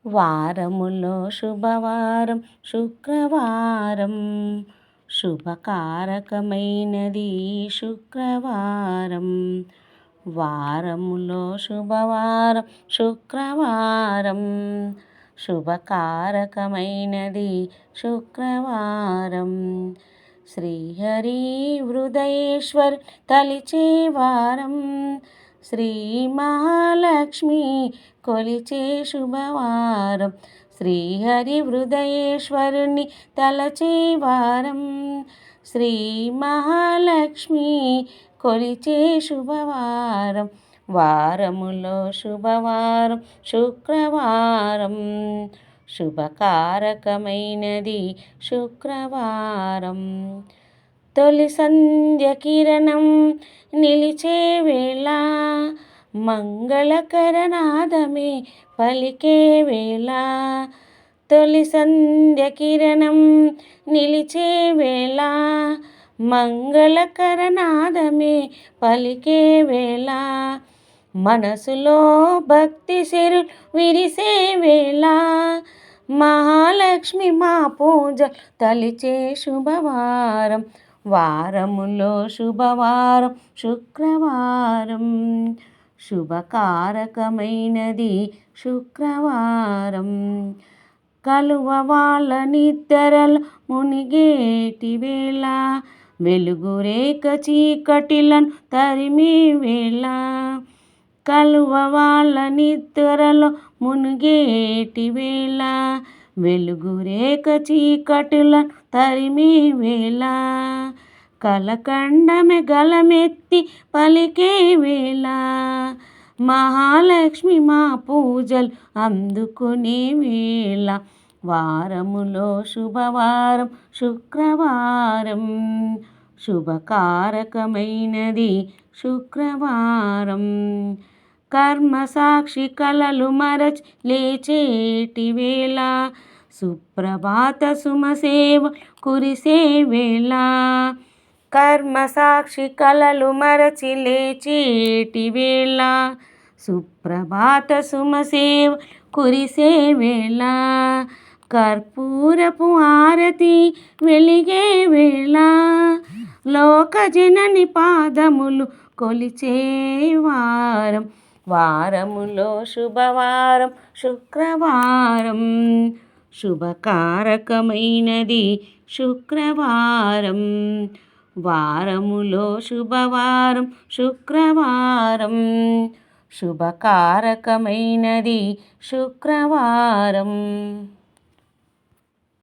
వారములో శుభవారం శుక్రవారం, శుభకారకమైనది శుక్రవారం. వారములో శుభవారం శుక్రవారం, శుభకారకమైనది శుక్రవారం. శ్రీహరి హృదయేశ్వర్ తలిచే వారం, శ్రీ మహాలక్ష్మి కొలిచే శుభవారం. శ్రీహరి హృదయేశ్వరుని తలచే వారం, శ్రీ మహాలక్ష్మి కొలిచే శుభవారం. వారములో శుభవారం శుక్రవారం, శుభకారకమైనది శుక్రవారం. తొలి సంధ్య కిరణం నిలిచే వేళ, మంగళకరనాదమే పలికే వేళ. తొలి సంధ్య కిరణం నిలిచే వేళ, మంగళకరనాదమే పలికే వేళ. మనసులో భక్తి సిరు విరిసే వేళ, మహాలక్ష్మి మా పూజ తలిచే శుభవారం. వారములో శుభవారం శుక్రవారం, శుభకారకమైనది శుక్రవారం. కలువ వాళ్ళ నిద్రలు మునిగేటి వేళ, వెలుగు రేఖ చీకటిలను తరిమి వేళ. కలువ వాళ్ళ నిద్రలో మునిగేటి వేళ, వెలుగు రేఖ చీకటిలను తరిమి వేళ. కలకండమే గలమెత్తి పలికే వేళ, మహాలక్ష్మి మా పూజలు అందుకునే వేళ. వారములో శుభవారం శుక్రవారం, శుభకారకమైనది శుక్రవారం. కర్మసాక్షి కలలు మరచి లేచేటి వేళ, సుప్రభాత సుమసేవ కురిసే వేళ. కర్మసాక్షి కలలు మరచి లేచేటి వేళ, సుప్రభాత సుమసేవ కురిసే వేళ. కర్పూరపు హారతి వెలిగే వేళ, లోకజనని పాదములు కొలిచే వారం. వారములో శుభవారం శుక్రవారం, శుభకారకమైనది శుక్రవారం. వారములో శుభవారం శుక్రవారం, శుభకారకమైనది శుక్రవారం.